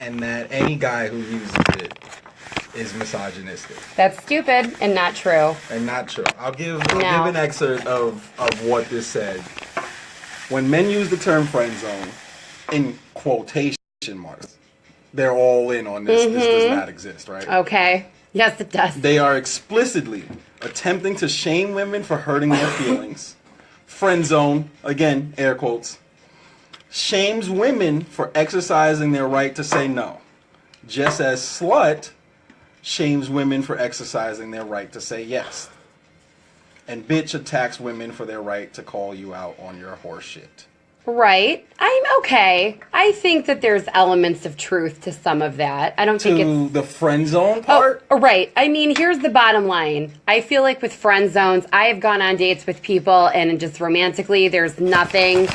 and that any guy who uses it is misogynistic. That's stupid and not true. And not true. I'll give an excerpt of what this said. When men use the term friend zone, in quotation marks, they're all in on this. This does not exist, right? Okay. Yes, it does. They are explicitly attempting to shame women for hurting their feelings. Friend zone, again, air quotes, shames women for exercising their right to say no, just as slut shames women for exercising their right to say yes. And bitch attacks women for their right to call you out on your horse shit. Right. I'm okay. I think that there's elements of truth to some of that. I don't think it's... the friend zone part? Oh, right. I mean, here's the bottom line. I feel like with friend zones, I have gone on dates with people and just romantically, there's nothing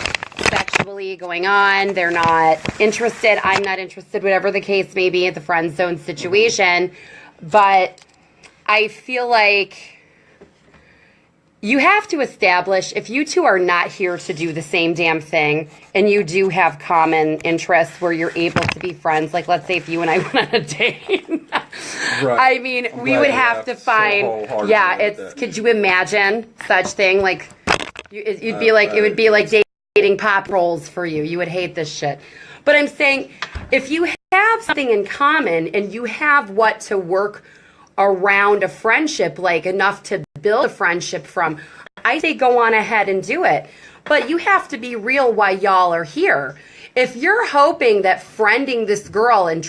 sexually going on. They're not interested. I'm not interested, whatever the case may be at the friend zone situation. But I feel like... you have to establish, if you two are not here to do the same damn thing, and you do have common interests where you're able to be friends, like let's say if you and I went on a date, right. I mean, we would have to find, could you imagine such thing? Like, you'd be like, it would be like dating pop rolls for you. You would hate this shit. But I'm saying, if you have something in common, and you have what to work around a friendship, like enough to build a friendship from, I say go on ahead and do it. But you have to be real why y'all are here. If you're hoping that friending this girl and,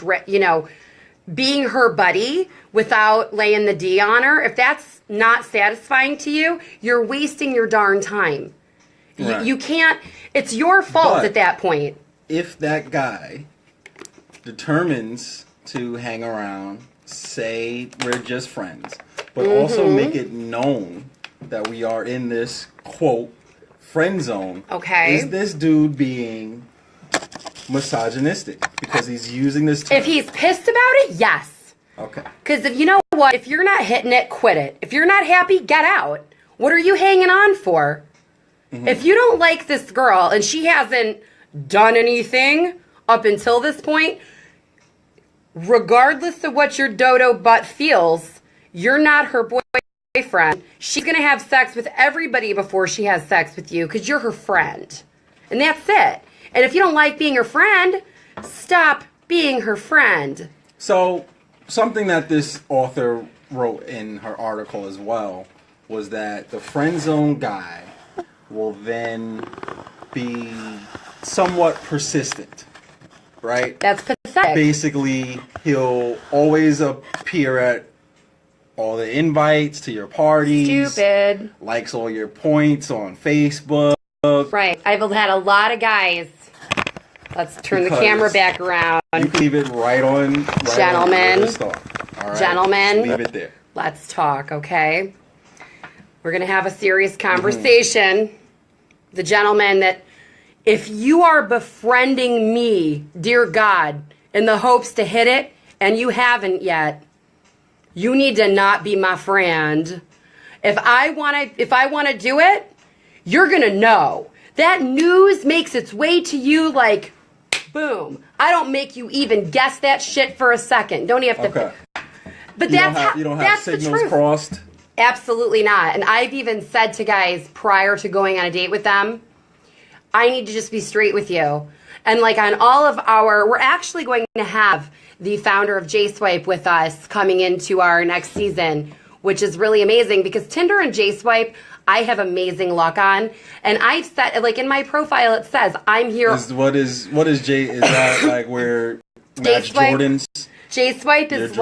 being her buddy without laying the D on her, if that's not satisfying to you, you're wasting your darn time. Right. You can't, it's your fault at that point. If that guy determines to hang around, say we're just friends, but also make it known that we are in this, quote, friend zone. Okay. Is this dude being misogynistic because he's using this term? If he's pissed about it, yes. Okay. Because if you know what, if you're not hitting it, quit it. If you're not happy, get out. What are you hanging on for? If you don't like this girl and she hasn't done anything up until this point, regardless of what your dodo butt feels, you're not her boyfriend. She's going to have sex with everybody before she has sex with you because you're her friend. And that's it. And if you don't like being her friend, stop being her friend. So, something that this author wrote in her article as well was that the friend zone guy will then be somewhat persistent, right? That's pathetic. Basically, he'll always appear at all the invites to your parties. Stupid. Likes all your points on Facebook. Right. I've had a lot of guys. Let's turn the camera back around. You can leave it right on. Gentlemen. All right. Gentlemen. Just leave it there. Let's talk, okay? We're going to have a serious conversation. The gentleman that, if you are befriending me, dear God, in the hopes to hit it, and you haven't yet, you need to not be my friend. If I want to do it, you're going to know. That news makes its way to you like, boom. I don't make you even guess that shit for a second. Don't you have to? Okay. But you don't have signals crossed? Absolutely not. And I've even said to guys prior to going on a date with them, I need to just be straight with you. And like on all of we're actually going to have the founder of J-Swipe with us coming into our next season, which is really amazing because Tinder and J-Swipe, I have amazing luck on. And I've said, like in my profile, it says, I'm here. What is J, is that like where match Jordans? J-Swipe is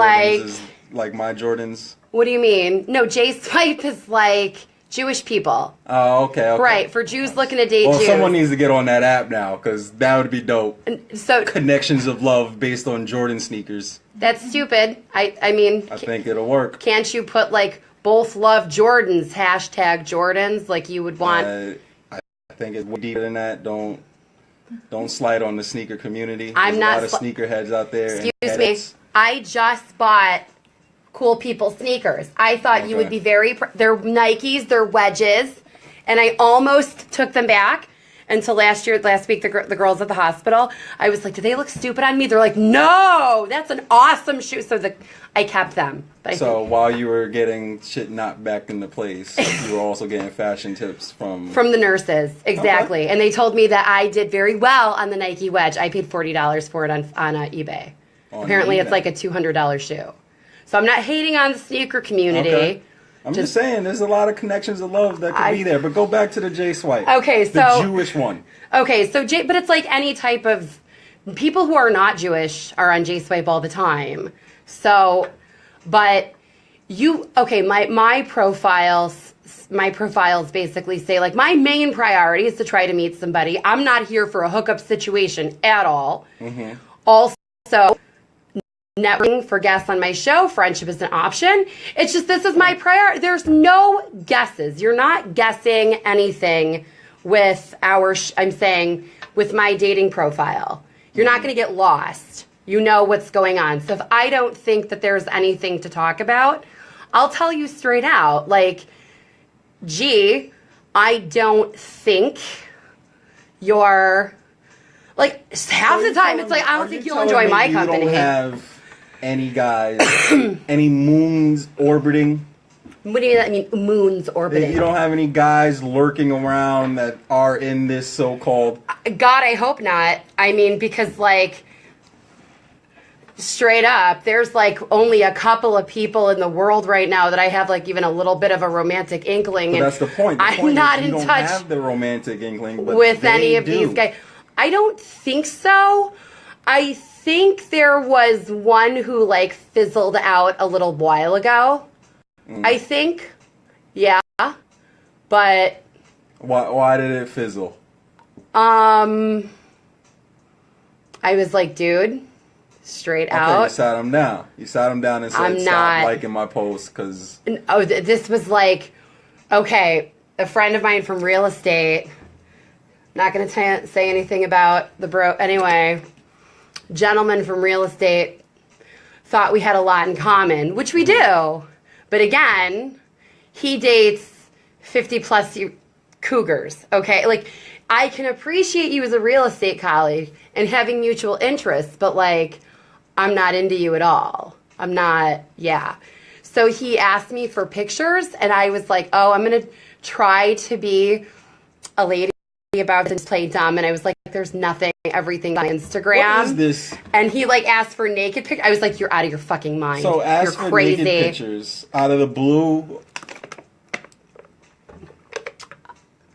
like my Jordans. What do you mean? No, J-Swipe is like Jewish people. Oh, okay. Right, for Jews looking to date Jews. Well, someone needs to get on that app now, because that would be dope. So connections of love based on Jordan sneakers. That's stupid. I mean... I think it'll work. Can't you put, like, both love Jordans, hashtag Jordans, like you would want... I think it's way deeper than that. Don't slide on the sneaker community. There's a lot of sneakerheads out there. Excuse me. I just bought Cool People sneakers. I thought you would be very... They're Nikes, they're wedges, and I almost took them back. until last week, the girls at the hospital. I was like, do they look stupid on me? They're like, no, that's an awesome shoe. So I kept them. But while you were getting shit knocked back into place, you were also getting fashion tips from the nurses. Exactly. Okay. And they told me that I did very well on the Nike Wedge. I paid $40 for it on eBay. Apparently it's like a $200 shoe. So I'm not hating on the sneaker community. Okay. I'm just saying, there's a lot of connections of love that could be there. But go back to the J Swipe. Okay, so the Jewish one. Okay, so but it's like any type of people who are not Jewish are on J Swipe all the time. So, but my profiles basically say like my main priority is to try to meet somebody. I'm not here for a hookup situation at all. Mm-hmm. Also, networking for guests on my show, friendship is an option. It's just this is my priority. There's no guesses. You're not guessing anything with with my dating profile. You're not going to get lost. You know what's going on. So if I don't think that there's anything to talk about, I'll tell you straight out, like, gee, I don't think you're, like, half the time it's like, I don't think you'll enjoy my company. You don't have any guys, any moons orbiting? What do you mean, moons orbiting? You don't have any guys lurking around that are in this so-called... God, I hope not. I mean, because, like, straight up, there's, like, only a couple of people in the world right now that I have, like, even a little bit of a romantic inkling. But that's the point. I'm not in touch. You don't have the romantic inkling, but with any of these guys. I don't think so. I think there was one who, like, fizzled out a little while ago. I think, yeah, but... Why did it fizzle? I was like, dude, straight out. You sat him down. You sat him down and said, stop liking my post, because... Oh, this was like, okay, a friend of mine from real estate, not going to say anything about anyway, gentleman from real estate thought we had a lot in common, which we do. But again, he dates 50-plus cougars, okay? Like, I can appreciate you as a real estate colleague and having mutual interests, but, like, I'm not into you at all. I'm not, yeah. So he asked me for pictures, and I was like, oh, I'm going to try to be a lady about to play dumb. And I was like, there's nothing, everything on Instagram. What is this? And he, like, asked for naked pictures. I was like, you're out of your fucking mind. So you're for crazy. Naked pictures out of the blue.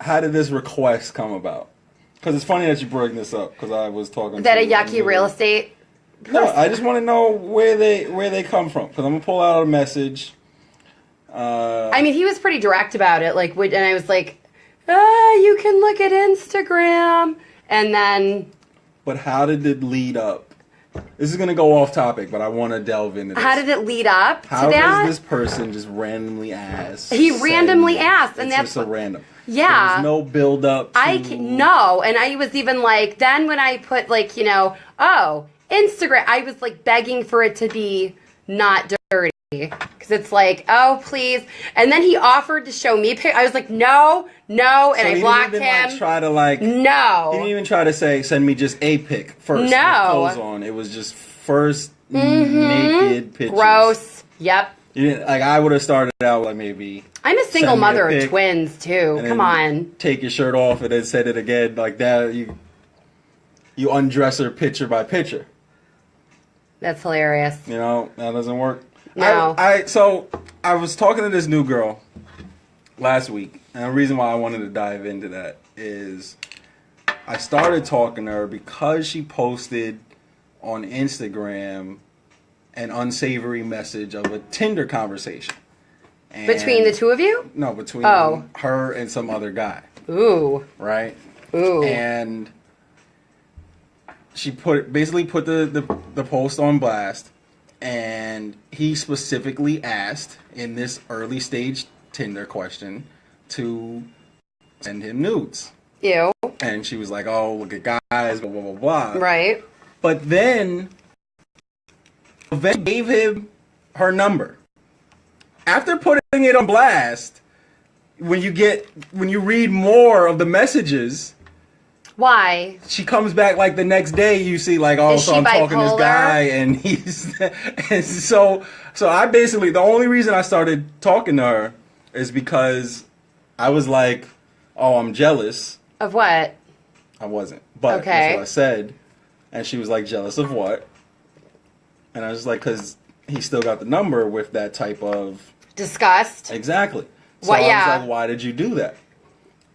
How did this request come about? Because it's funny that you bring this up, because I was talking that a yucky real estate person? No, I just want to know where they come from, because I'm going to pull out a message. I mean, he was pretty direct about it, like, and I was like, you can look at Instagram, and then... But how did it lead up? This is going to go off topic, but I want to delve into this. How did it lead up to that? How does this person just randomly ask? He randomly asked, and that's... It's just a random. Yeah. There's no build up to... No, and I was even like, then when I put, like, you know, Instagram, I was, like, begging for it to be not dirty. Because it's like, oh, please. And then he offered to show me pictures. I was like, no, and so I blocked him. Like, try to, like... No. He didn't even try to say, send me just a pic first. No. With clothes on. It was just first naked pictures. Gross. Yep. You didn't, like, I would have started out like maybe... I'm a single mother of twins, too. Come on. Take your shirt off and then said it again. Like that, you undress her picture by picture. That's hilarious. You know, that doesn't work. No. So I was talking to this new girl last week, and the reason why I wanted to dive into that is I started talking to her because she posted on Instagram an unsavory message of a Tinder conversation. And between the two of you? No, between her and some other guy. Ooh. Right? Ooh. And she basically put the post on blast. And he specifically asked in this early stage Tinder question to send him nudes. Ew. And she was like, oh, look at guys, blah, blah, blah, blah. Right. But then gave him her number. After putting it on blast, when you read more of the messages, Why? She comes back like the next day. You see, like, oh, so I'm talking to this guy, and he's, and so I basically, the only reason I started talking to her is because I was like, oh, I'm jealous. Of what? I wasn't, but that's what I said, and she was like, jealous of what? And I was like, because he still got the number with that type of disgust. Exactly. So I was like, why did you do that?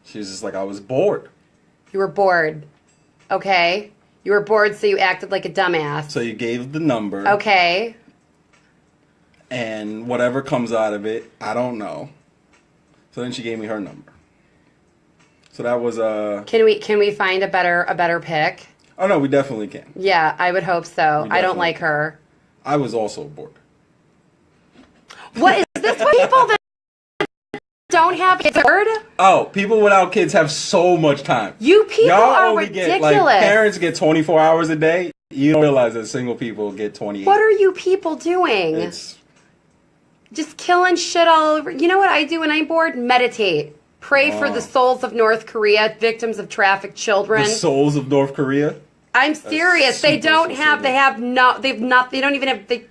She was just like, I was bored. You were bored. Okay. You were bored, so you acted like a dumbass. So you gave the number. Okay. And whatever comes out of it, I don't know. So then she gave me her number. So that was Can we find a better pick? Oh no, we definitely can. Yeah, I would hope so. I don't like her. I was also bored. What is this? What people that don't have kids? Oh, people without kids have so much time. You people are ridiculous. Parents get 24 hours a day. You don't realize that single people get 28. What are you people doing? Just killing shit all over. You know what I do when I'm bored? Meditate. Pray for the souls of North Korea, victims of trafficked children. The souls of North Korea? I'm serious. They don't have. They have no. They've not. They don't even have. They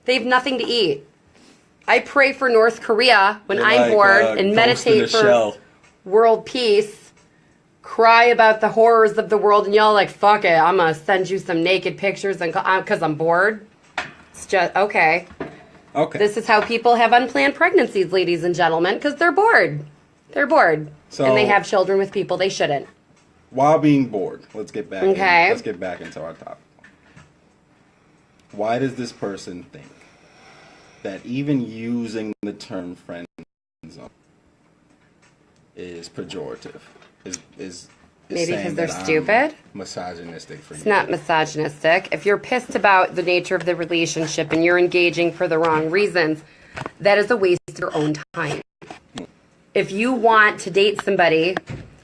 have nothing to eat. I pray for North Korea when I'm bored and meditate for world peace. Cry about the horrors of the world, and y'all like, fuck it. I'm gonna send you some naked pictures, and because I'm bored. It's just okay. Okay. This is how people have unplanned pregnancies, ladies and gentlemen, because they're bored. They're bored, and they have children with people they shouldn't. While being bored, let's get back. Okay. Let's get back into our topic. Why does this person think that even using the term friend zone is pejorative? Is maybe because they're stupid? Misogynistic for you? It's not misogynistic. If you're pissed about the nature of the relationship and you're engaging for the wrong reasons, that is a waste of your own time. If you want to date somebody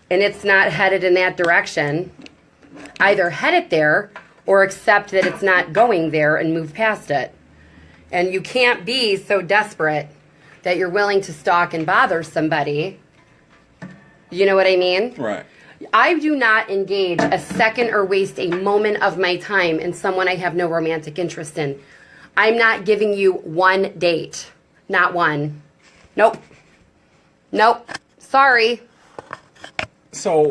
and it's not headed in that direction, either head it there or accept that it's not going there and move past it. And you can't be so desperate that you're willing to stalk and bother somebody. You know what I mean? Right. I do not engage a second or waste a moment of my time in someone I have no romantic interest in. I'm not giving you one date. Not one. Nope. Sorry. So.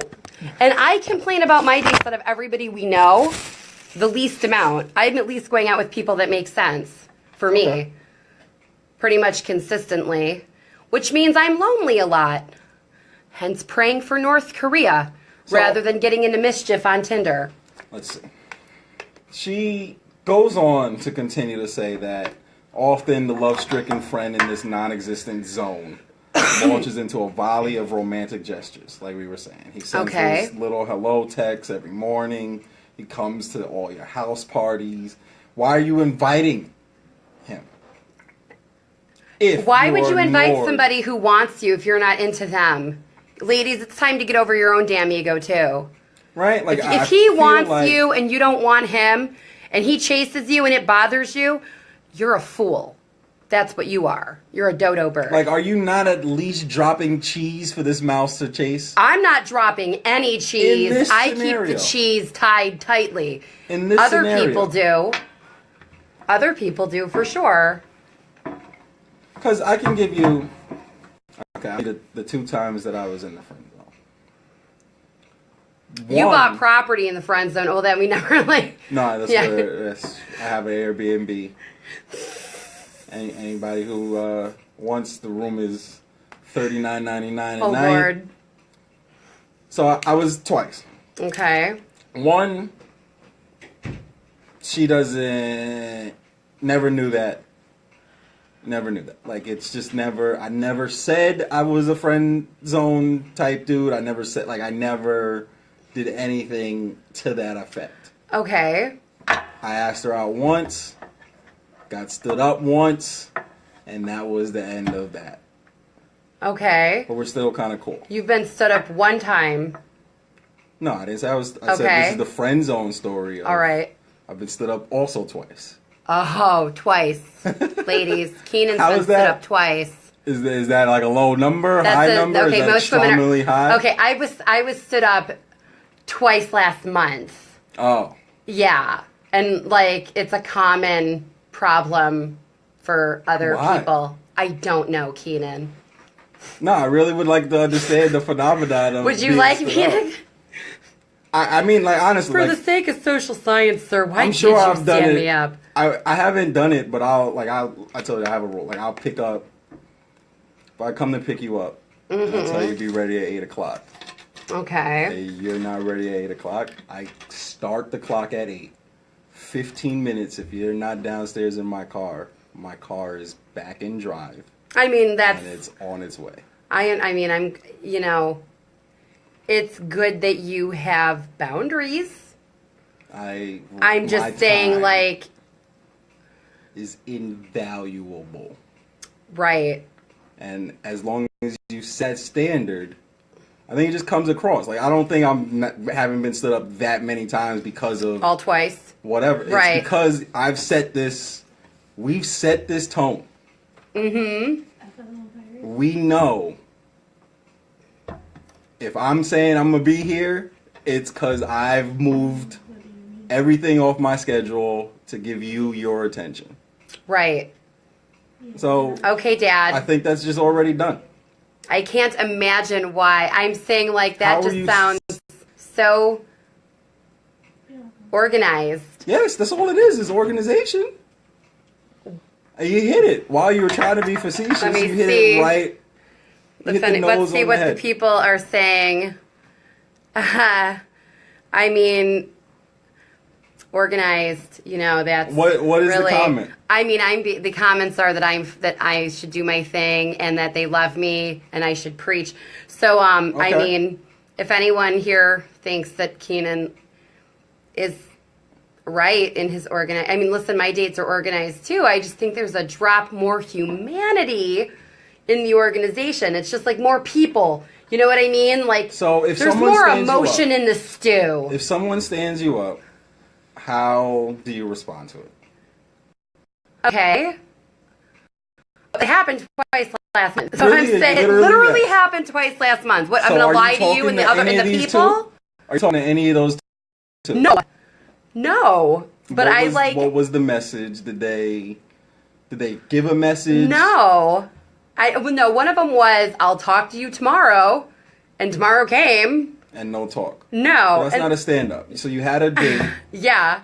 And I complain about my dates out of everybody we know the least amount. I'm at least going out with people that make sense for me. Pretty much consistently. Which means I'm lonely a lot. Hence praying for North Korea rather than getting into mischief on Tinder. Let's see. She goes on to continue to say that often the love-stricken friend in this non-existent zone launches into a volley of romantic gestures, like we were saying. He sends those little hello texts every morning. He comes to all your house parties. Why are you inviting him? Why would you invite somebody who wants you if you're not into them? Ladies, it's time to get over your own damn ego, too. Right? Like, if he wants you and you don't want him, and he chases you and it bothers you, you're a fool. That's what you are. You're a dodo bird. Like, are you not at least dropping cheese for this mouse to chase? I'm not dropping any cheese. I keep the cheese tied tightly. In this scenario. People do. Other people do, for sure. Because I can give you... Okay, the 2 times that I was in the friend zone. You bought property in the friend zone. Oh, that we never like... No, that's I have an Airbnb. Anybody who wants, the room is $39.99 a night. Oh, Lord. So I was twice. Okay. One, she doesn't... Never knew that. Like, it's just never... I never said I was a friend zone type dude. I never never did anything to that effect. Okay. I asked her out once, got stood up once, and that was the end of that. Okay. But we're still kind of cool. You've been stood up one time. No, I didn't say I was... I said this is the friend zone story. All right. I've been stood up also twice. Oh, twice. Ladies, Kenan's been stood up twice. Is that like a low number, high number? Okay, is that most women extremely high? Okay, I was stood up twice last month. Oh. Yeah. And, like, it's a common problem for other people. I don't know, Kenan. No, I really would like to understand the phenomenon of would you like me to... I mean, like, honestly... For like, the sake of social science, sir, why I'm sure did you I've done stand it. me up? I haven't done it, but I told you I have a rule. Like, I'll pick up... If I come to pick you up, I'll tell you be ready at 8 o'clock. Okay. Hey, you're not ready at 8 o'clock. I start the clock at 8. 15 minutes, if you're not downstairs in my car is back in drive. I mean, that's... And it's on its way. I mean, I'm, you know, it's good that you have boundaries. I'm just saying, like... is invaluable. Right. And as long as you set standard, I think it just comes across. Like, I don't think haven't been stood up that many times because of... All twice. Whatever. Right. It's because we've set this tone. Mm-hmm. We know if I'm saying I'm going to be here, it's because I've moved everything off my schedule to give you your attention. Right. So... Okay, Dad. I think that's just already done. I can't imagine why. I'm saying, like, that just sounds so organized. Yes, that's all it is organization. You hit it. While you were trying to be facetious, you hit it right. Let's see what the people are saying. I mean, organized, you know, that's what is really, the comment? I mean, the comments are that I should do my thing and that they love me and I should preach. So okay. I mean, if anyone here thinks that Kenan is right in his I mean, listen, my dates are organized too. I just think there's a drop more humanity in the organization. It's just like more people. You know what I mean? Like, so if there's more emotion in the stew. If someone stands you up, how do you respond to it? Okay. It happened twice last month. So I'm saying it literally happened twice last month. What, I'm going to lie to you and the people? Are you talking to any of those two? No. But what was the message? Did they give a message? No. No, one of them was, I'll talk to you tomorrow. And tomorrow came. And no talk. No. Well, that's not a stand-up. So you had a date. Yeah.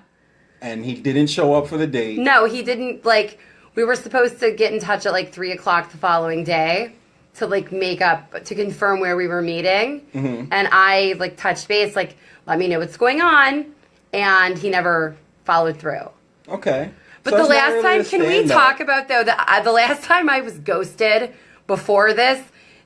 And he didn't show up for the date. No, he didn't, like, we were supposed to get in touch at, like, 3 o'clock the following day to, like, to confirm where we were meeting. Mm-hmm. And I, like, touched base, like, let me know what's going on. And he never followed through. Okay. But so the last time, can we talk about, though, the last time I was ghosted before this,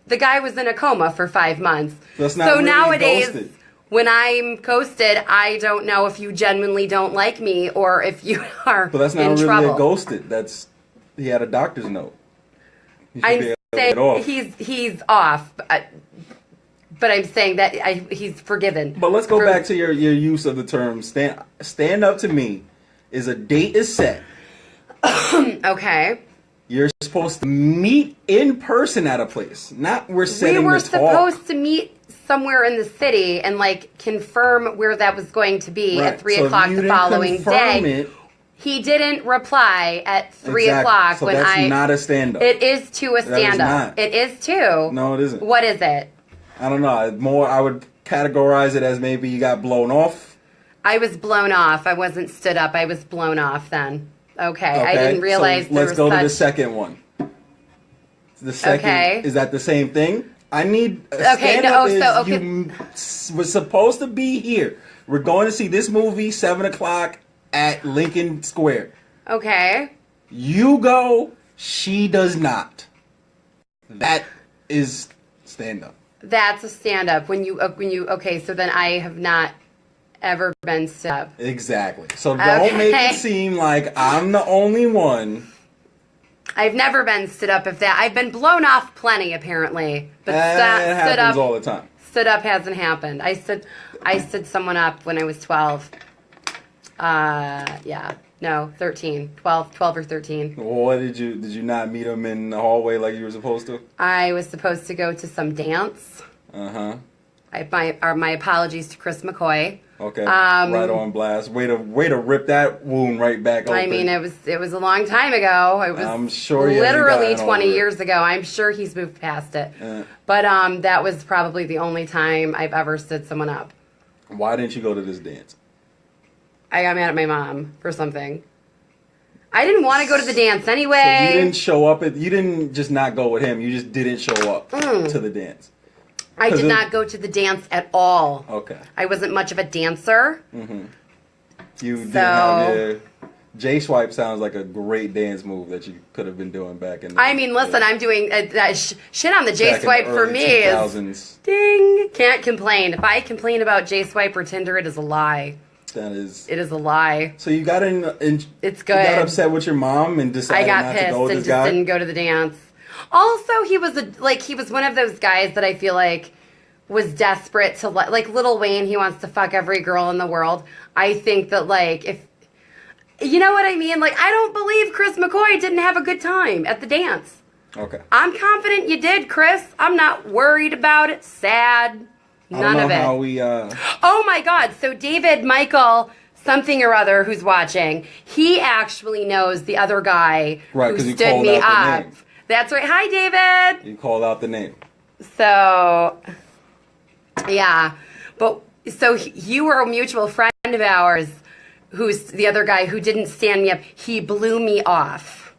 the guy was in a coma for 5 months. That's not really nowadays, ghosted. When I'm ghosted, I don't know if you genuinely don't like me or if you are in trouble. But that's not really a ghosted. He had a doctor's note. I'm saying he's off. But I'm saying that he's forgiven. But let's go back to your use of the term stand up to me is a date is set. Okay. You're supposed to meet in person at a place. Not we're setting We were the talk. supposed to meet somewhere in the city and like confirm where that was going to be at 3 o'clock the following day. He didn't reply at 3 o'clock so when that's not a stand up. It is to a stand up. It is too. No, it isn't. What is it? I don't know. I would categorize it as maybe you got blown off. I was blown off. I wasn't stood up. I was blown off then. Okay. I didn't realize so let's go to the second one. The second, is that the same thing? I need a stand-up you was supposed to be here. We're going to see this movie 7 o'clock at Lincoln Square. Okay. You go, she does not. That is stand-up. That's a stand-up. Okay, so then I have not ever been stood up. Exactly. So don't make it seem like I'm the only one. I've never been stood up I've been blown off plenty apparently. But it happens all the time. Stood up hasn't happened. I stood someone up when I was 12. 13. 12 or 13. Well, did you not meet him in the hallway like you were supposed to? I was supposed to go to some dance. Uh-huh. My apologies to Chris McCoy. Okay, right on blast. Way to rip that wound right back open. I mean, it was a long time ago. It was I'm sure literally 20 years ago. I'm sure he's moved past it. But that was probably the only time I've ever stood someone up. Why didn't you go to this dance? I got mad at my mom for something. I didn't want to go to the dance anyway. So you didn't show up. You didn't just not go with him. You just didn't show up to the dance. I did not go to the dance at all. Okay. I wasn't much of a dancer. Mm-hmm. You didn't have the... J-Swipe sounds like a great dance move that you could have been doing back in the... I mean, listen, I'm doing... shit on the J-Swipe for me is... Ding! Can't complain. If I complain about J-Swipe or Tinder, it is a lie. That is... It is a lie. So you got it's good. You got upset with your mom and decided not to go with this guy? I got pissed and just didn't go to the dance. Also, he was one of those guys that I feel like was desperate to like Lil Wayne. He wants to fuck every girl in the world. I think that if you know what I mean, I don't believe Chris McCoy didn't have a good time at the dance. Okay. I'm confident you did, Chris. I'm not worried about it. Sad. None of it. How we. Oh my God! So David Michael something or other who's watching, he actually knows the other guy who stood me up. That's right. Hi, David. You called out the name. So, yeah. But, so you were a mutual friend of ours who's the other guy who didn't stand me up. He blew me off.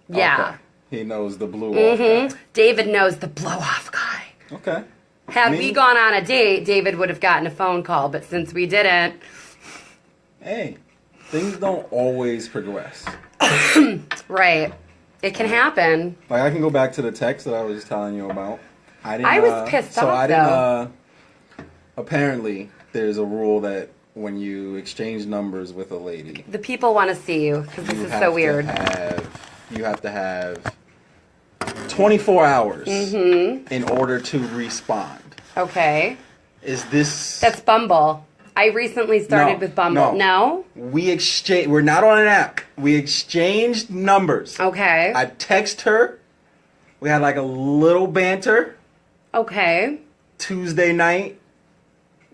Yeah. Okay. He knows the blow off guy. David knows the blow off guy. Okay. Had we gone on a date, David would have gotten a phone call. But since we didn't. Hey, things don't always progress. Right. It can happen. I can go back to the text that I was just telling you about. I was pissed off, though. Apparently, there's a rule that when you exchange numbers with a lady... The people want to see you, because this is so weird. You have to have 24 hours in order to respond. Okay. Is this... That's Bumble. I recently started with Bumble. No? We're not on an app. We exchanged numbers. Okay. I text her. We had a little banter. Okay. Tuesday night.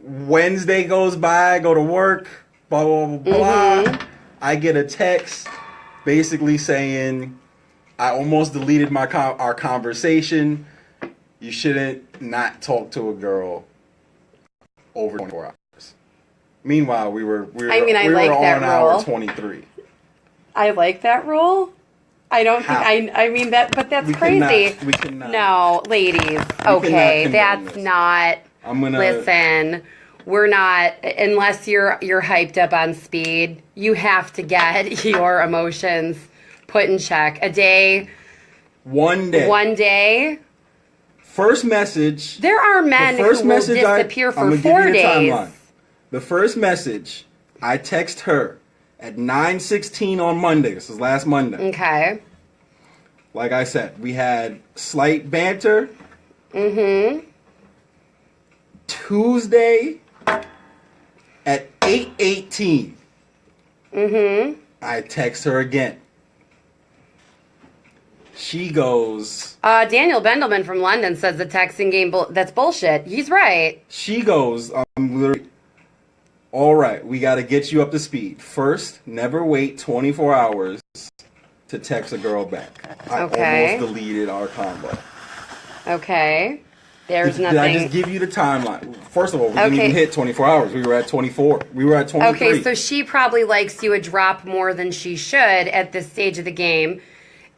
Wednesday goes by. I go to work. Blah, blah, blah, blah. I get a text basically saying, I almost deleted our conversation. You shouldn't not talk to a girl over 24 hours. Meanwhile, we were on hour 23. I like that rule. I don't think I mean that, but that's crazy. We cannot. No, ladies. Okay, that's not. Listen, we're not unless you're hyped up on speed. You have to get your emotions put in check. A day. One day. First message. There are men who will disappear for 4 days. The first message, I text her at 9:16 on Monday. This was last Monday. Okay. Like I said, we had slight banter. Tuesday at 8:18. I text her again. She goes... Daniel Bendelman from London says the texting game, that's bullshit. He's right. She goes, I'm literally... All right, we got to get you up to speed. First, never wait 24 hours to text a girl back. I almost deleted our combo. Okay. There's nothing. Did I just give you the timeline? First of all, we didn't even hit 24 hours. We were at 24. We were at 23. Okay, so she probably likes you a drop more than she should at this stage of the game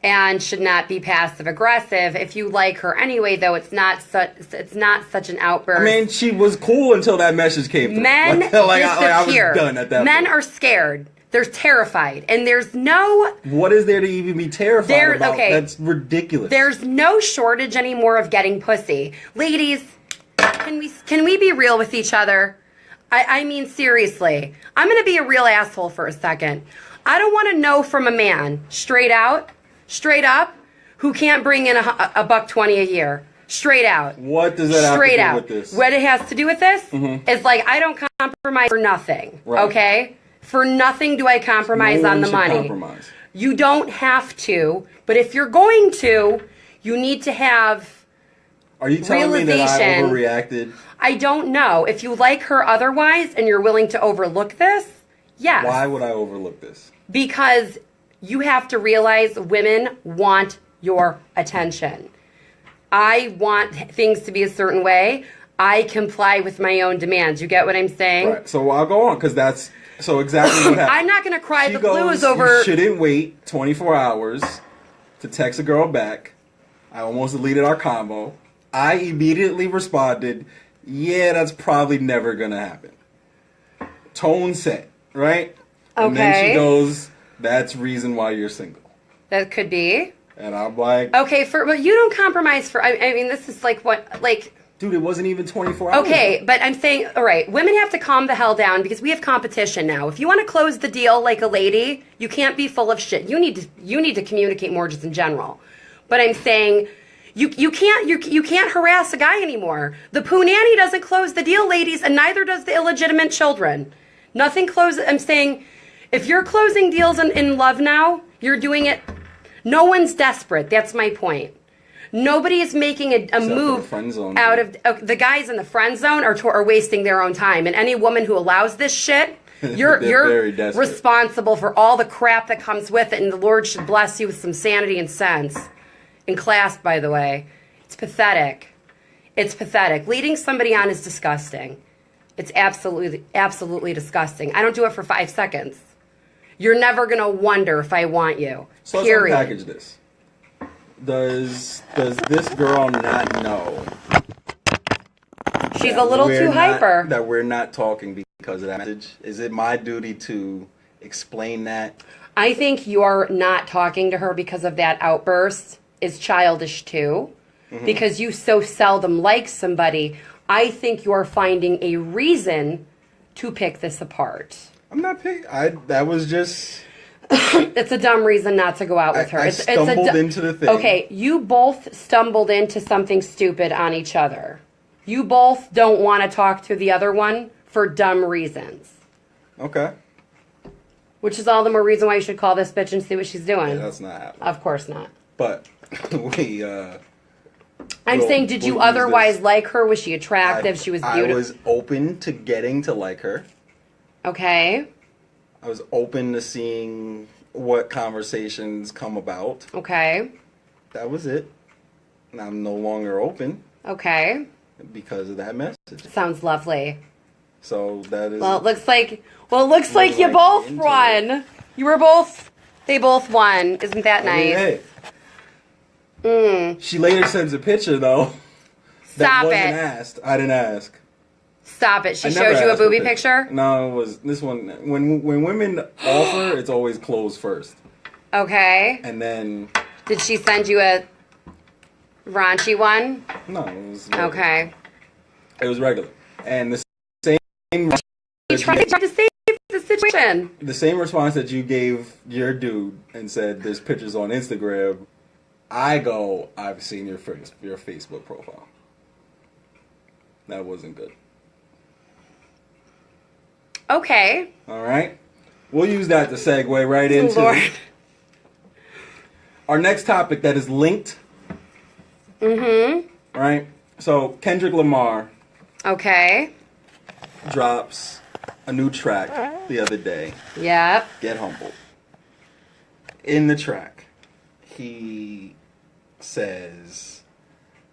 and should not be passive aggressive. If you like her anyway, though, it's not such an outburst. I mean, she was cool until that message came through. Men disappear. I was done at that point. Are scared. They're terrified. And there's no... What is there to even be terrified about? Okay, that's ridiculous. There's no shortage anymore of getting pussy. Ladies, can we be real with each other? I mean, seriously. I'm going to be a real asshole for a second. I don't want to know from a man, straight up, who can't bring in a $120 a year. Straight out. What does that have to do with this? What it has to do with this is I don't compromise for nothing. Right. Okay? For nothing do I compromise on the money. Compromise. You don't have to, but if you're going to, you need to have Are you telling me that I overreacted? I don't know. If you like her otherwise and you're willing to overlook this, yes. Why would I overlook this? Because you have to realize women want your attention. I want things to be a certain way. I comply with my own demands. You get what I'm saying? Right. So I'll go on because that's exactly what happened. I'm not going to cry the blues over. You shouldn't wait 24 hours to text a girl back. I almost deleted our combo. I immediately responded, yeah, that's probably never going to happen. Tone set, right? Okay. And then she goes, that's reason why you're single. That could be. And I'm like... Okay, but you don't compromise for... I mean, this is like what... like. Dude, it wasn't even 24 hours. Okay, but I'm saying, all right, women have to calm the hell down because we have competition now. If you want to close the deal like a lady, you can't be full of shit. You need to communicate more just in general. But I'm saying... You can't harass a guy anymore. The poo nanny doesn't close the deal, ladies, and neither does the illegitimate children. Nothing closes. I'm saying, if you're closing deals in love now, you're doing it. No one's desperate. That's my point. Nobody is making a move out of the guys in the friend zone are wasting their own time. And any woman who allows this shit, you're responsible for all the crap that comes with it. And the Lord should bless you with some sanity and sense. In class, by the way. It's pathetic. It's pathetic. Leading somebody on is disgusting. It's absolutely disgusting. I don't do it for 5 seconds. You're never going to wonder if I want you. So let's unpackage this. Does this girl not know? She's a little too hyper. That we're not talking because of that message? Is it my duty to explain that? I think you're not talking to her because of that outburst. Is childish too, because you so seldom like somebody. I think you're finding a reason to pick this apart. I'm not picking. That was just. It's a dumb reason not to go out with her. I stumbled into the thing. Okay, you both stumbled into something stupid on each other. You both don't want to talk to the other one for dumb reasons. Okay. Which is all the more reason why you should call this bitch and see what she's doing. Yeah, that's not happening. Of course not. But I'm saying, did you otherwise like her? Was she attractive? She was beautiful. I was open to getting to like her. Okay. I was open to seeing what conversations come about. Okay. That was it. And I'm no longer open. Okay. Because of that message. Sounds lovely. So that is. Well, it looks like you both won. They both won. Isn't that nice? Hey. She later sends a picture though. Stop that wasn't it. Asked. I didn't ask. Stop it. She showed you a booby picture? No, it was this one. When women offer, it's always closed first. Okay. And then. Did she send you a raunchy one? No, it was regular. Okay. It was regular. And the same. He tried to save the situation. The same response that you gave your dude and said there's pictures on Instagram. I've seen your Facebook profile. That wasn't good. Okay. All right. We'll use that to segue right into our next topic that is linked. Right? So Kendrick Lamar. Okay. Drops a new track the other day. Yep. Get Humble. In the track, he says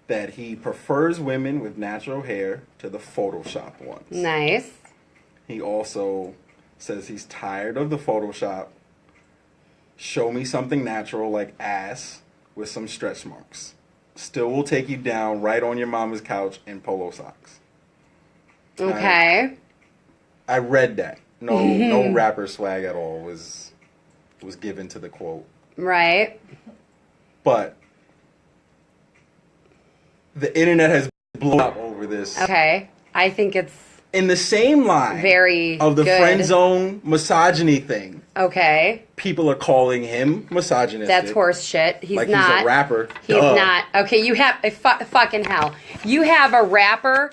that he prefers women with natural hair to the Photoshop ones. Nice. He also says he's tired of the Photoshop. Show me something natural like ass with some stretch marks. Still will take you down right on your mama's couch in polo socks. Okay. I read that. No rapper swag at all was given to the quote. Right. But the internet has blown up over this. Okay. I think it's in the same line of the friend zone misogyny thing. Okay. People are calling him misogynistic. That's horse shit. He's not. He's a rapper. He's not. Okay, you have fucking hell. You have a rapper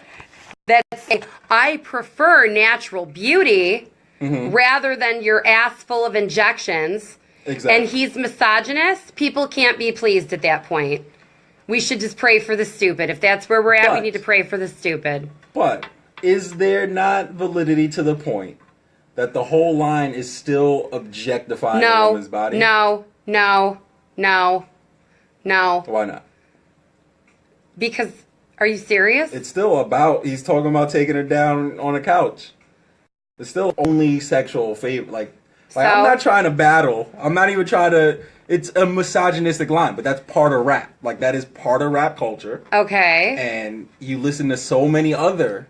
that's saying, I prefer natural beauty rather than your ass full of injections. Exactly. And he's misogynist. People can't be pleased at that point. We should just pray for the stupid. If that's where we're at, we need to pray for the stupid. But is there not validity to the point that the whole line is still objectifying a woman's body? No. Why not? Because, are you serious? It's still about, he's talking about taking her down on a couch. It's still only sexual favor. Like I'm not trying to battle. I'm not even trying to, it's a misogynistic line, but that's part of rap. Like, that is part of rap culture. Okay. And you listen to so many other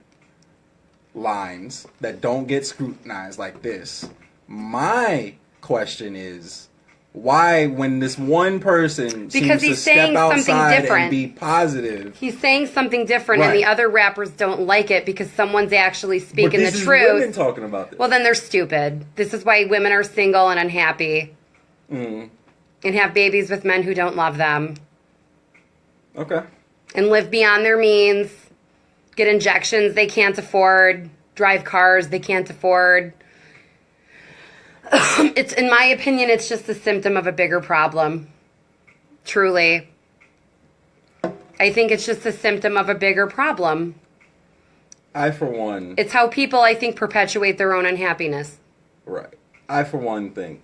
lines that don't get scrutinized like this. My question is, why, when this one person seems to step outside and be positive, he's saying something different, and the other rappers don't like it because someone's actually speaking the truth. Is women talking about this. Well, then they're stupid. This is why women are single and unhappy, and have babies with men who don't love them. Okay. And live beyond their means, get injections they can't afford, drive cars they can't afford. It's, in my opinion, it's just a symptom of a bigger problem. Truly. I think it's just a symptom of a bigger problem. I, for one... It's how people, I think, perpetuate their own unhappiness. Right. I, for one, think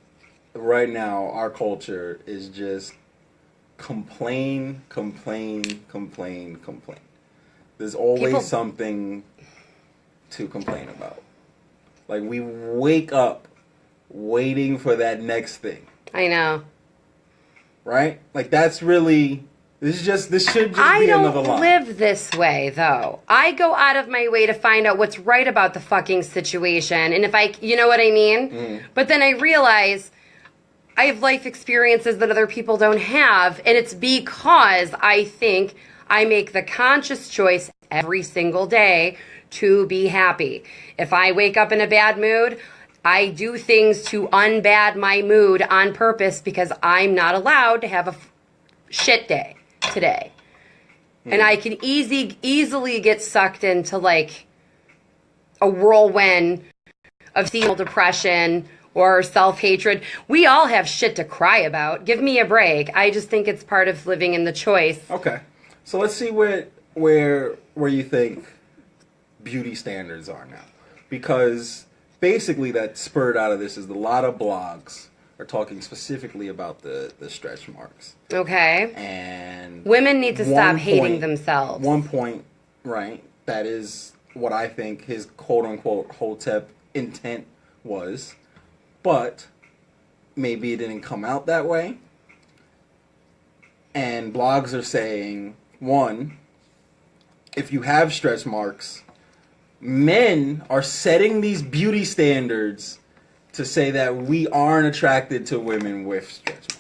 right now our culture is just complain. There's always something to complain about. Like, we wake up waiting for that next thing. I know. Right? Like, that's really... This should just be another line. I don't live this way, though. I go out of my way to find out what's right about the fucking situation. And if you know what I mean? But then I realize I have life experiences that other people don't have. And it's because I think I make the conscious choice every single day to be happy. If I wake up in a bad mood, I do things to unbad my mood on purpose because I'm not allowed to have a shit day today. And I can easily get sucked into like a whirlwind of seasonal depression or self-hatred. We all have shit to cry about. Give me a break. I just think it's part of living in the choice. Okay. So let's see where you think beauty standards are now. Because basically that spurred out of this is a lot of blogs are talking specifically about the stretch marks. Okay. And women need to stop hating themselves. One point, right, that is what I think his quote-unquote Hotep intent was. But maybe it didn't come out that way. And blogs are saying, one, if you have stretch marks, men are setting these beauty standards to say that we aren't attracted to women with stretch marks.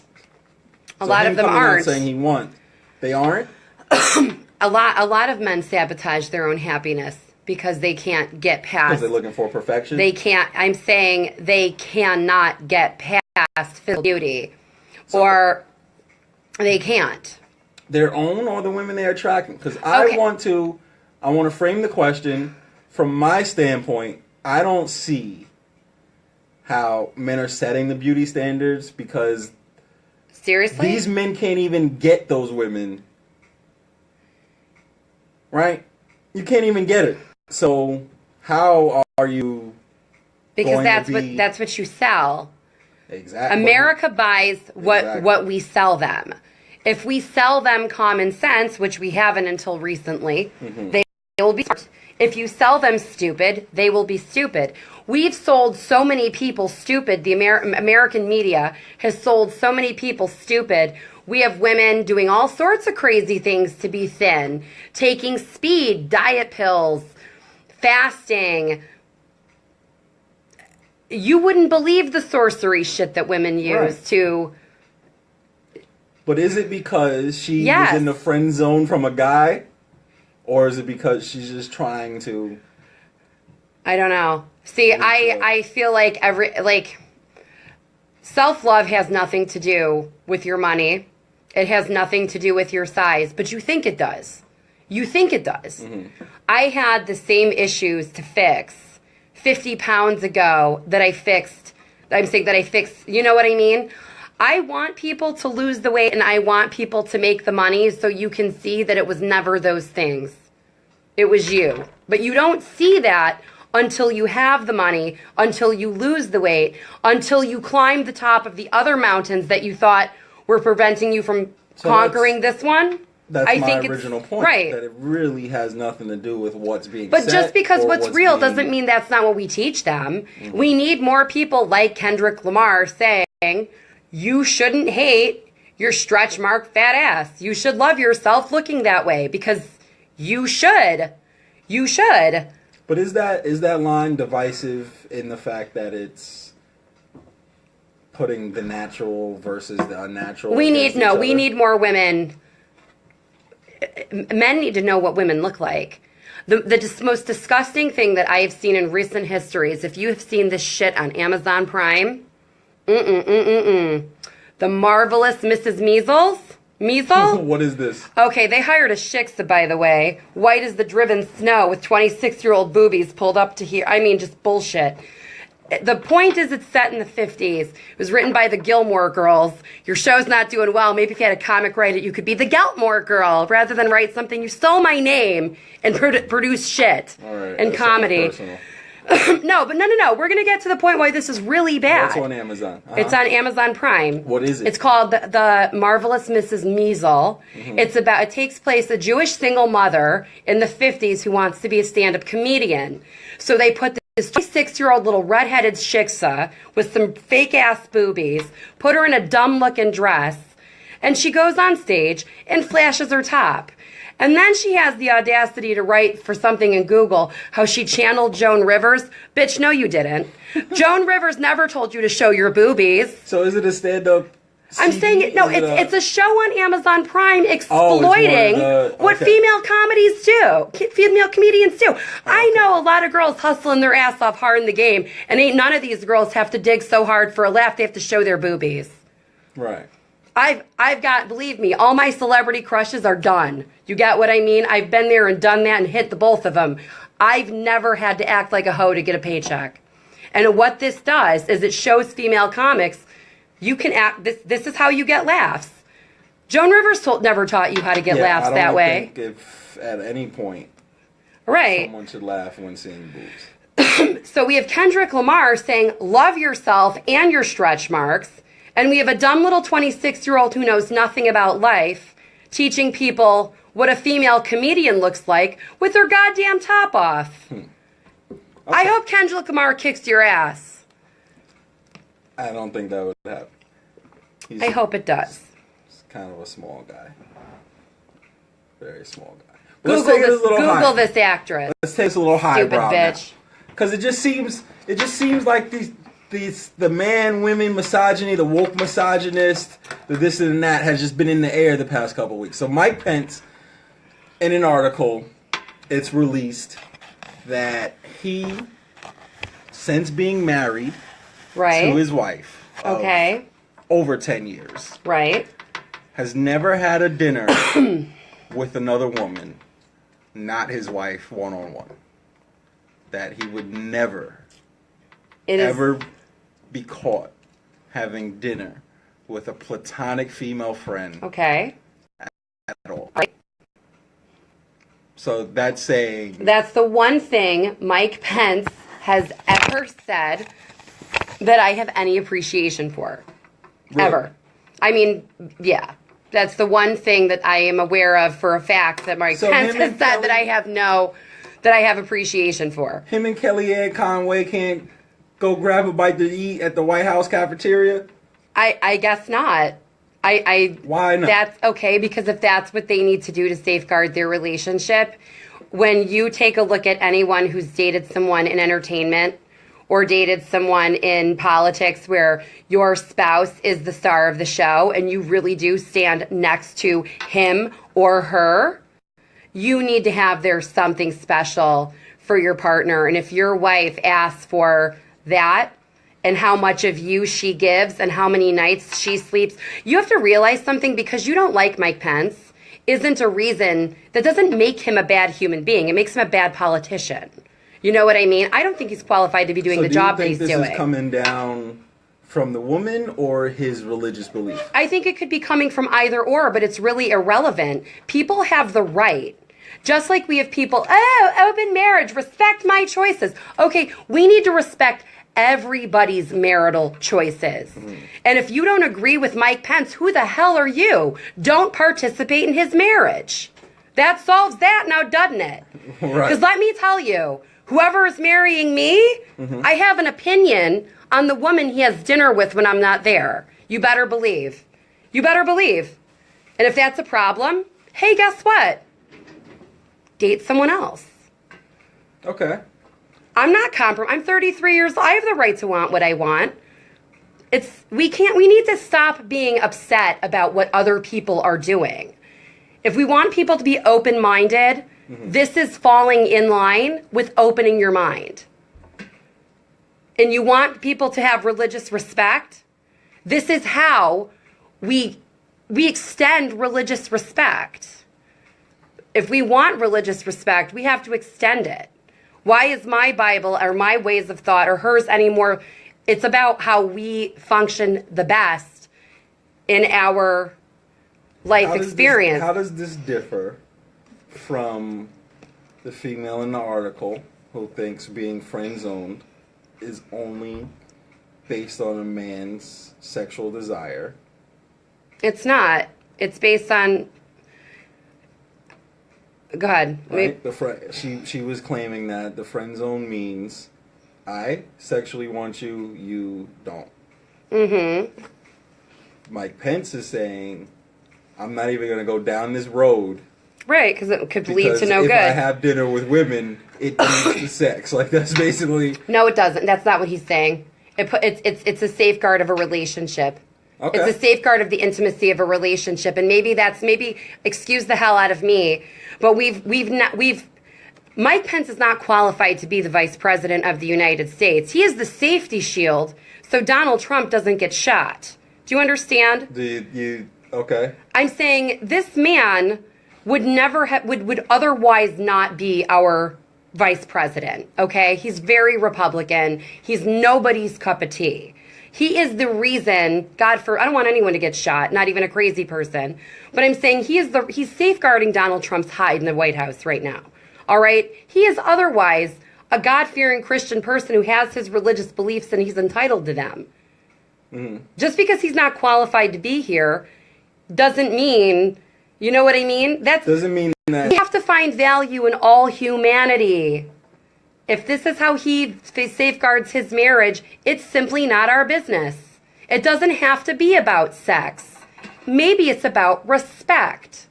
A lot of them aren't. Saying he won. They aren't? A lot of men sabotage their own happiness because they can't get past. Because they're looking for perfection? They can't. I'm saying they cannot get past physical beauty. Or they can't. Their own or the women they're attracting? Because I want to frame the question from my standpoint. I don't see how men are setting the beauty standards because seriously, these men can't even get those women. Right? You can't even get it. So how are you? Because that's what you sell. Exactly. America buys what we sell them. If we sell them common sense, which we haven't until recently, they will be smart. If you sell them stupid, they will be stupid. We've sold so many people stupid. The American media has sold so many people stupid. We have women doing all sorts of crazy things to be thin, taking speed, diet pills, fasting. You wouldn't believe the sorcery shit that women use to... But is it because she was in the friend zone from a guy? Or is it because she's just trying to... I don't know. See, I feel like self-love has nothing to do with your money. It has nothing to do with your size. But you think it does. You think it does. I had the same issues to fix 50 pounds ago that I fixed. I'm saying that I fixed, you know what I mean? I want people to lose the weight and I want people to make the money so you can see that it was never those things. It was you. But you don't see that until you have the money, until you lose the weight, until you climb the top of the other mountains that you thought were preventing you from conquering this one. That's my original point. Right. That it really has nothing to do with what's being said. But just because what's real doesn't mean that's not what we teach them. Mm-hmm. We need more people like Kendrick Lamar saying, you shouldn't hate your stretch mark fat ass. You should love yourself looking that way because you should. You should. But is that line divisive in the fact that it's putting the natural versus the unnatural? We need more women. Men need to know what women look like. The most disgusting thing that I have seen in recent history is if you have seen this shit on Amazon Prime, the marvelous Mrs. Meisesls. What is this? Okay, they hired a shiksa, by the way, white as the driven snow with 26-year-old boobies pulled up to here. I mean, just bullshit. The point is it's set in the 50s. It was written by the Gilmore Girls. Your show's not doing well. Maybe if you had a comic write it, you could be the Geltmore girl rather than write something. You stole my name and produce shit and comedy. No. We're going to get to the point why this is really bad. What's on Amazon? It's on Amazon Prime. What is it? It's called the Marvelous Mrs. Meisesls. Mm-hmm. It takes place a Jewish single mother in the 50s who wants to be a stand-up comedian. So they put this 26-year-old little redheaded shiksa with some fake-ass boobies, put her in a dumb-looking dress, and she goes on stage and flashes her top. And then she has the audacity to write for something in Google how she channeled Joan Rivers. Bitch, no you didn't. Joan Rivers never told you to show your boobies. So is it a stand-up I'm saying it. No, it's a show on Amazon Prime exploiting what female comedies do, female comedians do. I know a lot of girls hustling their ass off hard in the game, and ain't none of these girls have to dig so hard for a laugh. They have to show their boobies. Right. I've got, believe me, all my celebrity crushes are done. You get what I mean? I've been there and done that and hit the both of them. I've never had to act like a hoe to get a paycheck. And what this does is it shows female comics you can act. This is how you get laughs. Joan Rivers never taught you how to get laughs that way. I don't think if at any point someone should laugh when seeing boobs. So we have Kendrick Lamar saying, love yourself and your stretch marks. And we have a dumb little 26-year-old who knows nothing about life teaching people what a female comedian looks like with her goddamn top off. Okay. I hope Kendrick Lamar kicks your ass. I don't think that would happen. I hope it does. He's kind of a small guy. Very small guy. Google this actress. Let's take this a little highbrow. Stupid bitch. Because it just seems like the man, women misogyny, the woke misogynist, the this and that has just been in the air the past couple of weeks. So Mike Pence, in an article, it's released that he, since being married to his wife, over 10 years, has never had a dinner with another woman, not his wife, one-on-one. That he would never, ever be caught having dinner with a platonic female friend. At all. So that's saying... That's the one thing Mike Pence has ever said that I have any appreciation for. Really? Ever. I mean, yeah. That's the one thing that I am aware of for a fact that Mike Pence has said that I have appreciation for. Him and Kellyanne Conway can't go grab a bite to eat at the White House cafeteria? I guess not. Why not? That's okay, because if that's what they need to do to safeguard their relationship, when you take a look at anyone who's dated someone in entertainment or dated someone in politics where your spouse is the star of the show and you really do stand next to him or her, you need to have there something special for your partner. And if your wife asks for that and how much of you she gives and how many nights she sleeps, you have to realize something. Because you don't like Mike Pence isn't a reason, that doesn't make him a bad human being. It makes him a bad politician. You know what I mean? I don't think he's qualified to be doing the job that he's doing. So do you think this is coming down From the woman or his religious belief? I think it could be coming from either or, but it's really irrelevant. People have the right. Just like we have people, open marriage, respect my choices. Okay, we need to respect everybody's marital choices. And if you don't agree with Mike Pence, who the hell are you? Don't participate in his marriage. That solves that now, doesn't it? Right. Because let me tell you, whoever is marrying me, I have an opinion on the woman he has dinner with when I'm not there. You better believe. You better believe. And if that's a problem, hey, guess what? Date someone else. Okay. I'm not I'm 33 years old. I have the right to want what I want. We need to stop being upset about what other people are doing. If we want people to be open-minded, this is falling in line with opening your mind. And you want people to have religious respect, this is how we extend religious respect. If we want religious respect, we have to extend it. Why is my Bible or my ways of thought or hers any more? It's about how we function the best in our life experience. How does this differ from the female in the article who thinks being friend-zoned is only based on a man's sexual desire? It's not. It's based on... Go ahead. Right? She was claiming that the friend zone means I sexually want you, you don't. Mm-hmm. Mike Pence is saying I'm not even going to go down this road. Right, because it could lead to no good. If I have dinner with women, it leads to sex. Like, that's basically... No, it doesn't. That's not what he's saying. It's a safeguard of a relationship. Okay. It's a safeguard of the intimacy of a relationship. And maybe excuse the hell out of me, but Mike Pence is not qualified to be the vice president of the United States. He is the safety shield so Donald Trump doesn't get shot. Do you understand? Okay. I'm saying this man would otherwise not be our vice president, okay? He's very Republican. He's nobody's cup of tea. He is the reason, I don't want anyone to get shot, not even a crazy person, but I'm saying he's safeguarding Donald Trump's hide in the White House right now, all right? He is otherwise a God-fearing Christian person who has his religious beliefs and he's entitled to them. Mm-hmm. Just because he's not qualified to be here doesn't mean... You know what I mean? Doesn't mean that... We have to find value in all humanity. If this is how he safeguards his marriage, it's simply not our business. It doesn't have to be about sex. Maybe it's about respect.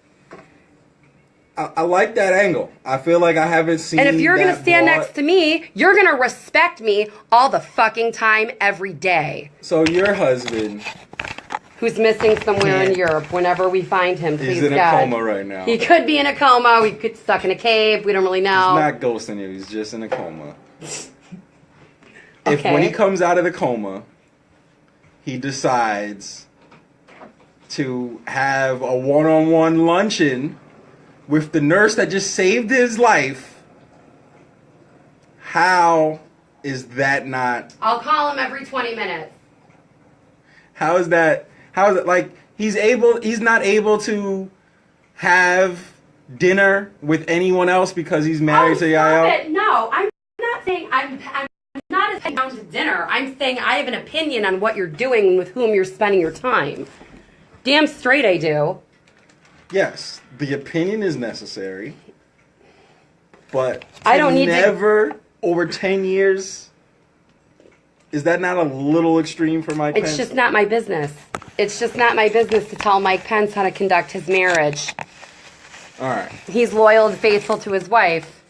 I like that angle. I feel like I haven't seen that. And if you're going to stand next to me, you're going to respect me all the fucking time, every day. So your husband... Who's missing somewhere in Europe. Whenever we find him, please God. He's in a coma right now. He could be in a coma. We could stuck in a cave. We don't really know. He's not ghosting you. He's just in a coma. When he comes out of the coma, he decides to have a one-on-one luncheon with the nurse that just saved his life, how is that not... I'll call him every 20 minutes. How is it like he's not able to have dinner with anyone else because he's married to Yael? No, I'm not saying I'm not saying down to dinner. I'm saying I have an opinion on what you're doing and with whom you're spending your time. Damn straight I do. Yes, the opinion is necessary, but I don't need over 10 years. Is that not a little extreme for Mike Pence? It's just not my business. It's just not my business to tell Mike Pence how to conduct his marriage. All right. He's loyal and faithful to his wife.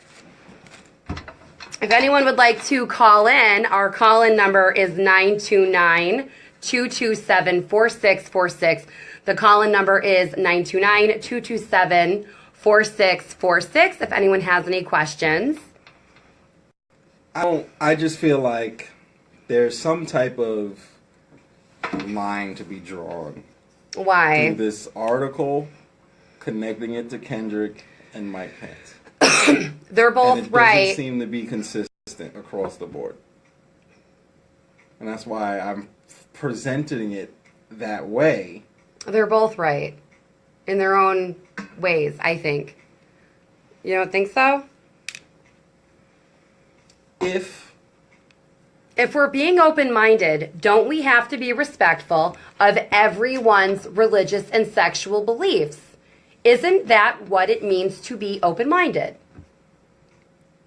If anyone would like to call in, our call-in number is 929-227-4646. The call-in number is 929-227-4646 if anyone has any questions. I just feel like there's some type of line to be drawn. Why? Through this article, connecting it to Kendrick and Mike Pence. They're both right. And it doesn't seem to be consistent across the board. And that's why I'm presenting it that way. They're both right in their own ways, I think. You don't think so? If we're being open-minded, don't we have to be respectful of everyone's religious and sexual beliefs? Isn't that what it means to be open-minded?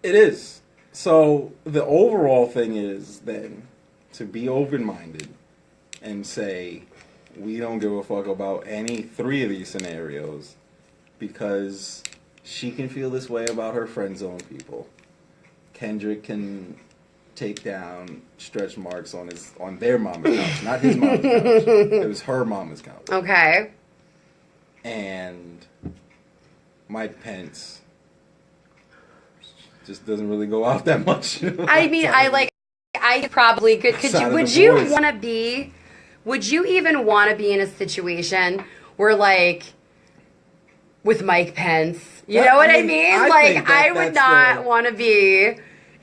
It is. So the overall thing is then to be open-minded and say, we don't give a fuck about any three of these scenarios because she can feel this way about her friend zone people. Kendrick can take down stretch marks on their mama's couch, not his mama's couch. It was her mama's couch. Okay. And Mike Pence just doesn't really go out that much. I mean, I probably could. Would you even want to be in a situation where, like, with Mike Pence? You know what I mean? I would not want to be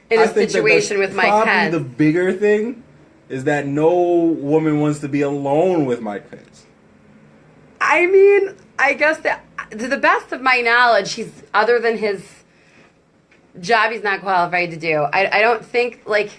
in a situation with Mike Pence. The bigger thing is that no woman wants to be alone with Mike Pence. I mean, I guess that, to the best of my knowledge, other than his job he's not qualified to do. I don't think, I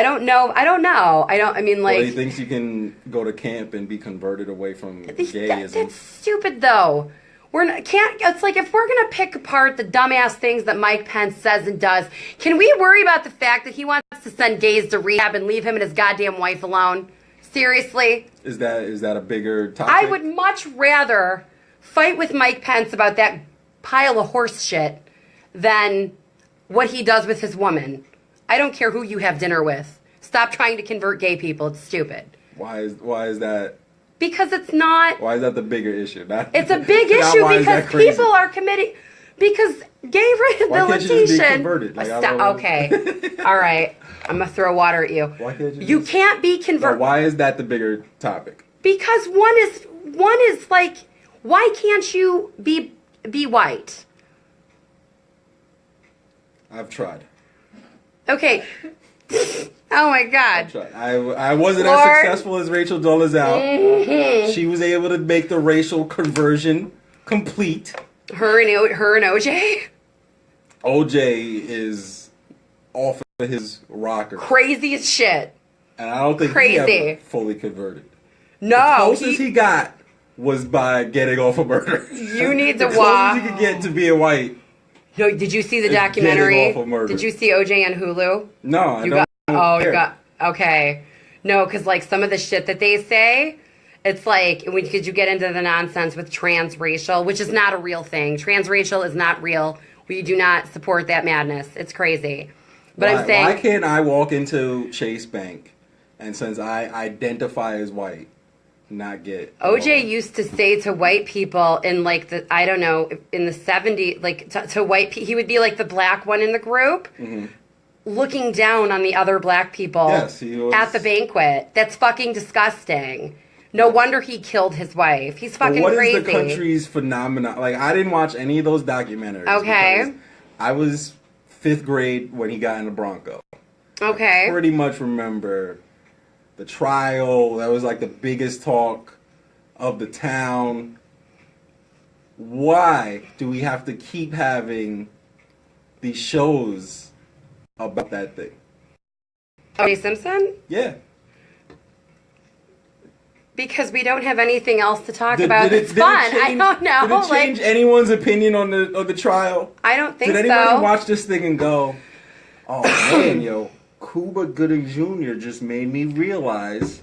don't know. Well, he thinks you can go to camp and be converted away from gayism. That's stupid, though. It's like, if we're going to pick apart the dumbass things that Mike Pence says and does, can we worry about the fact that he wants to send gays to rehab and leave him and his goddamn wife alone? Seriously? Is that a bigger topic? I would much rather fight with Mike Pence about that pile of horse shit than what he does with his woman. I don't care who you have dinner with. Stop trying to convert gay people. It's stupid. Why is that? Because it's not. Why is that the bigger issue? It's a big issue because people are committing. Because gay rehabilitation. Why can't you just be converted? Okay. All right. I'm gonna throw water at you. Why can't you can't be converted. Why is that the bigger topic? Because one is like, why can't you be white? I've tried. Okay. Oh my God. I've tried. I wasn't as successful as Rachel Dolezal. Mm-hmm. She was able to make the racial conversion complete. Her and OJ? OJ is off of his rocker. Crazy as shit. And I don't think he ever fully converted. No. The closest he got was by getting off of murder. You need to watch. The closest you could get to being white. No, did you see the documentary? Did you see OJ on Hulu? No, you got okay. No, because like some of the shit that they say, it's like, could you get into the nonsense with transracial, which is not a real thing. Transracial is not real. We do not support that madness. It's crazy. But I'm saying, why can't I walk into Chase Bank and since I identify as white, not get OJ used to say to white people in like in the 70s, like to white people, he would be like the black one in the group, looking down on the other black people at the banquet. That's fucking disgusting. No wonder he killed his wife. He's fucking crazy. What is the country's phenomenon? Like, I didn't watch any of those documentaries. Okay. I was 5th grade when he got in the Bronco. Okay. I pretty much remember the trial. That was like the biggest talk of the town. Why do we have to keep having these shows about that thing? O.J. Simpson? Yeah. Because we don't have anything else to talk about that's fun. I don't know. Did it change anyone's opinion on the trial? I don't think so. Did anybody watch this thing and go, oh man, yo, Cuba Gooding Jr. just made me realize.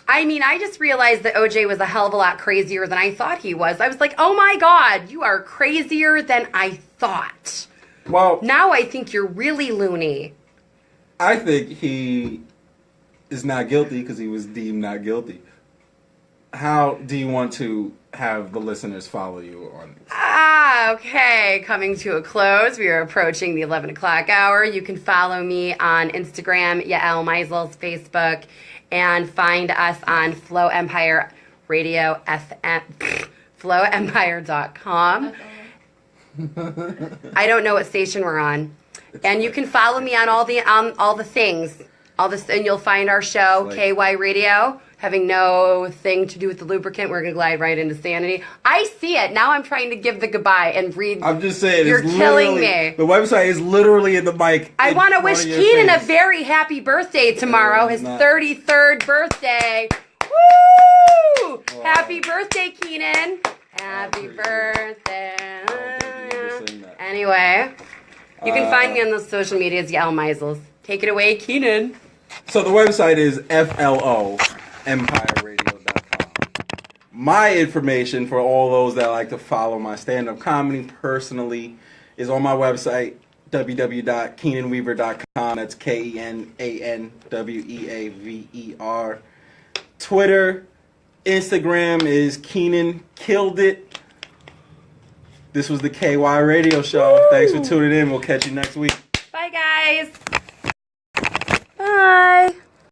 I mean, I just realized that OJ was a hell of a lot crazier than I thought he was. I was like, oh my God, you are crazier than I thought. Well, now I think you're really loony. I think he is not guilty because he was deemed not guilty. How do you want to have the listeners follow you on this? Okay. Coming to a close. We are approaching the 11 o'clock hour. You can follow me on Instagram, Yael Meisesls, Facebook, and find us on Flow Empire Radio FM, flowempire.com. I don't know what station we're on. And you can follow me on all the things. all this, and you'll find our show, KYRadio, having no thing to do with the lubricant. We're going to glide right into sanity. I see it. Now I'm trying to give the goodbye and read. I'm just saying. You're killing me. The website is literally in the mic. I want to wish Kenan a very happy birthday tomorrow. His 33rd birthday. Woo! Wow. Happy birthday, Kenan. Happy birthday. Anyway, you can find me on the social medias, Yael Meisesls. Take it away, Kenan. So the website is FLOEmpireRadio.com. My information for all those that like to follow my stand-up comedy personally is on my website, www.KenanWeaver.com. That's KenanWeaver. Twitter, Instagram is Kenan Killed It. This was the KYRadio Show. Woo! Thanks for tuning in. We'll catch you next week. Bye, guys. Bye.